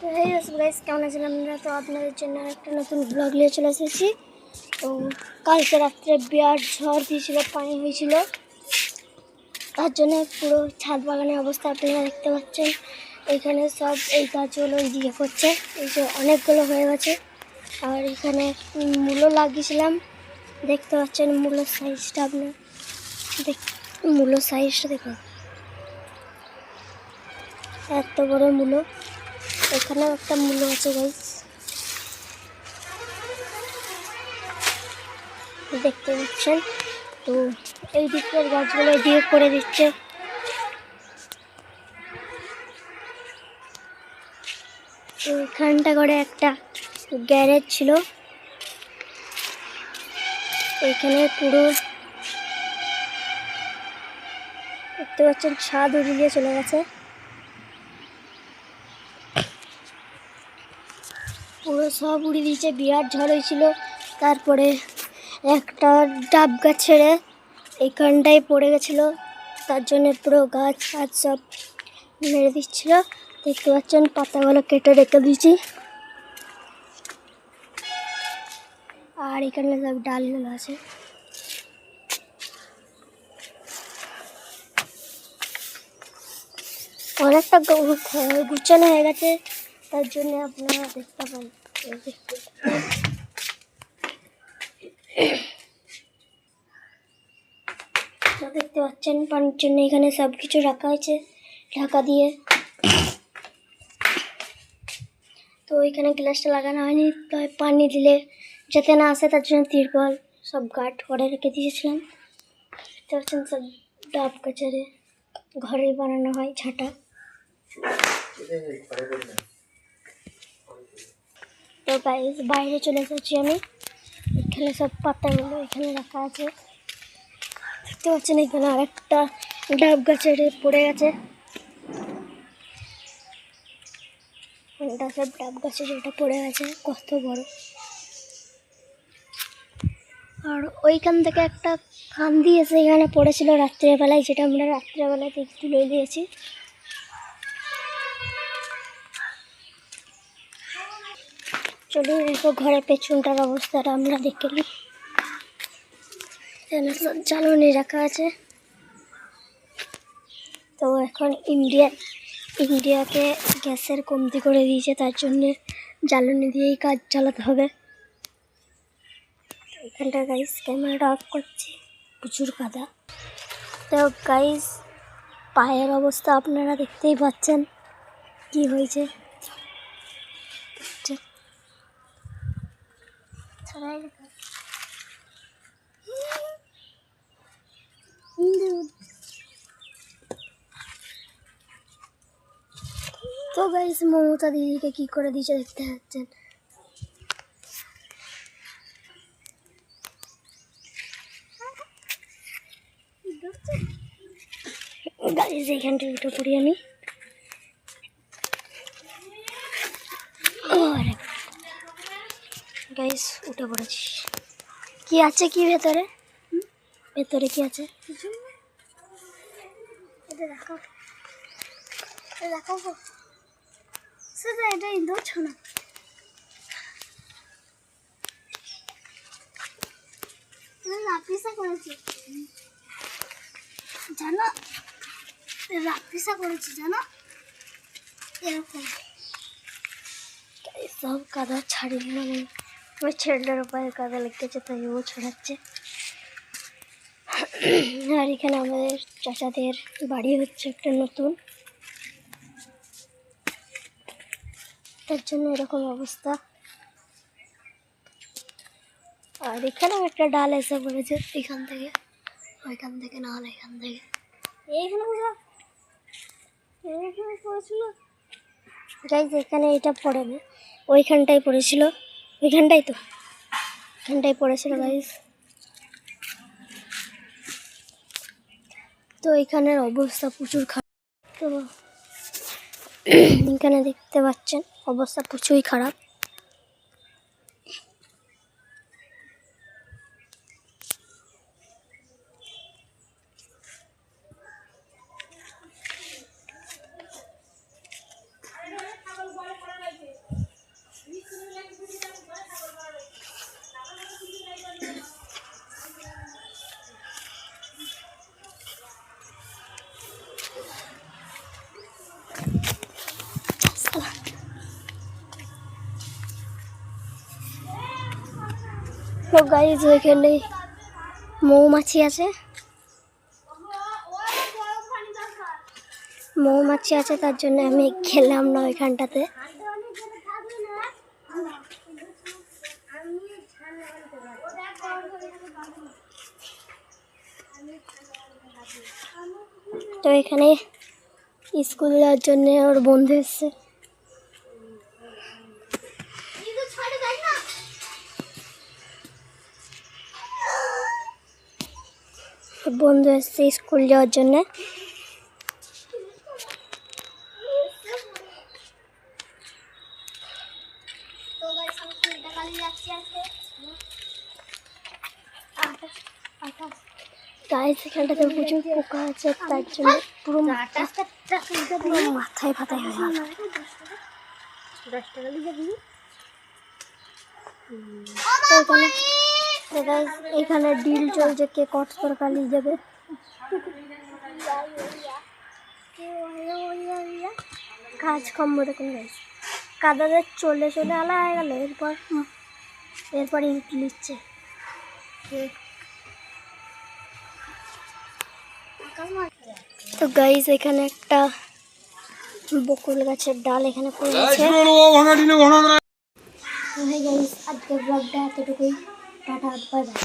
তো hey guys, কেমন আছেন আপনারা? তো আপনাদের জন্য একটা নতুন ব্লগ নিয়ে চলে এসেছি। তো কালকে রাত্রে বিরাট ঝড় দিয়েছিল, পানি হয়েছিল, তার জন্য পুরো ছাদ বাগানের অবস্থা আপনারা দেখতে পাচ্ছেন। এখানে সব এই গাছগুলো দিয়ে করছে, এই যে অনেকগুলো হয়ে গেছে। আর এখানে মূলো লাগিয়েছিলাম, দেখতে পাচ্ছেন মূলোর সাইজটা। আপনার মূলোর সাইজটা দেখুন, এত বড় মূলো। এখানেও একটা মূলো আছে গাইস, দেখতে পাচ্ছেন। তো এই দিকের গাছগুলো দিয়ে করে দিচ্ছে। তো এখানটা করে একটা গ্যারেজ ছিল, এখানে পুরো দেখতে পাচ্ছেন ছাদ উড়ে দিয়ে চলে গেছে, পুরো সব উড়ে দিয়েছে। বিরাট ঝড় হয়েছিল। তারপরে একটা ডাব গাছ ছেড়ে এইখানটায় পড়ে গেছিলো, তার জন্য পুরো গাছ ফাছ সব মেরে দিচ্ছিল। দেখতে পাচ্ছেন পাতাগুলো কেটে রেখে দিয়েছি। আর এখানে সব ডালগুলো আছে। অনেকটা গুছানো হয়ে গেছে, তার জন্য আপনারা দেখতে পান। দেখতে পাচ্ছেন পানির জন্য এখানে সব কিছু রাখা হয়েছে ঢাকা দিয়ে। তো এখানে গ্লাসটা লাগানো হয়নি, তাই পানি দিলে যাতে না আসে তার জন্য তিরপল সব গার্ড করে রেখে দিয়েছিলাম। দেখতে পাচ্ছেন সব ডাব গাছের ঘরে বানানো হয় ঝাঁটা। তো গাইস বাইরে চলে এসেছি আমি, এখানে সব পাতাগুলো এখানে রাখা আছে। দেখতে পাচ্ছেন এখানে আরেকটা ডাব গাছের পড়ে গেছে, এটা সব ডাব গাছের এটা পড়ে গেছে, কত বড়। আর ওইখান থেকে একটা কান্দি এসে এখানে পড়েছিল রাত্রেবেলায়, যেটা আমরা রাত্রেবেলায় তুলে দিয়েছি। চলুন দেখো ঘরের পেছনটার অবস্থাটা আমরা দেখে নিই। এখানে সব জ্বালানি রাখা আছে। তো এখন ইন্ডিয়াকে গ্যাসের কমতি করে দিয়েছে, তার জন্যে জ্বালানি দিয়েই কাজ চালাতে হবে। এখানটা গাইস ক্যামেরাটা অফ করছি, প্রচুর কাদা। তো গাইস পায়ের অবস্থা আপনারা দেখতেই পাচ্ছেন কি হয়েছে। তো গাইস মমতা দিদিকে কি করে দিয়েছে দেখতে পাচ্ছেন। গাইস এইখানটা উঠে পড়ি আমি। গাইস উঠে পড়েছি। কি আছে কি ভেতরে? ভেতরে কি আছে? এটা রাখো, রাখো সেটা, এটা ইন্দোর ছোনা। রাপিসা করেছি জানো, রাপিসা করেছি জানো, এরকম সব কাদা ছাড়িয়ে মানে আমার ছেলেটার পায়ে কাদা লেগেছে, তাই ও ছড়াচ্ছে। আর এখানে আমাদের চাচাদের বাড়ি হচ্ছে একটা নতুন, তার জন্য এরকম অবস্থা। আর এখানেও একটা ডাল এসে পড়েছে, এখান থেকে ওইখান থেকে, না হলে এখান থেকে এইখানে পড়েছিল। গাইস এখানে এটা পড়ে না, ওইখানটাই পড়েছিল, ওইখানটাই তো এখানটাই পড়েছিল গাইস। তো এখানের অবস্থা প্রচুর খারাপ। তো এখানে দেখতে পাচ্ছেন অবস্থা প্রচুরই খারাপ। গাইজ ওইখানে মৌমাছি আছে, তার জন্য আমি খেলাম না ওইখানটাতে। তো এখানে স্কুল যাওয়ার জন্য ওর বন্ধু এসছে। বন্ধু এসছে স্কুল যাওয়ার জন্য। গাইস এখানটাতে প্রচুর পোকা আছে, তার জন্য পুরো মাথায় ফাতায় হয়ে গেল। এখানে ডিল চলছে, কে কত তরকারি যাবে। কাজ কম দেখুন গাইস, কাদাদের চলে আলা হয়ে গেল। এরপর ইট লিখছে। তো গাইস এখানে একটা বকুল গাছের ডাল এখানে পড়ে গেছে। গাইস আজকের ব্লগটা এতটুকুই, টাটা বাই বাই।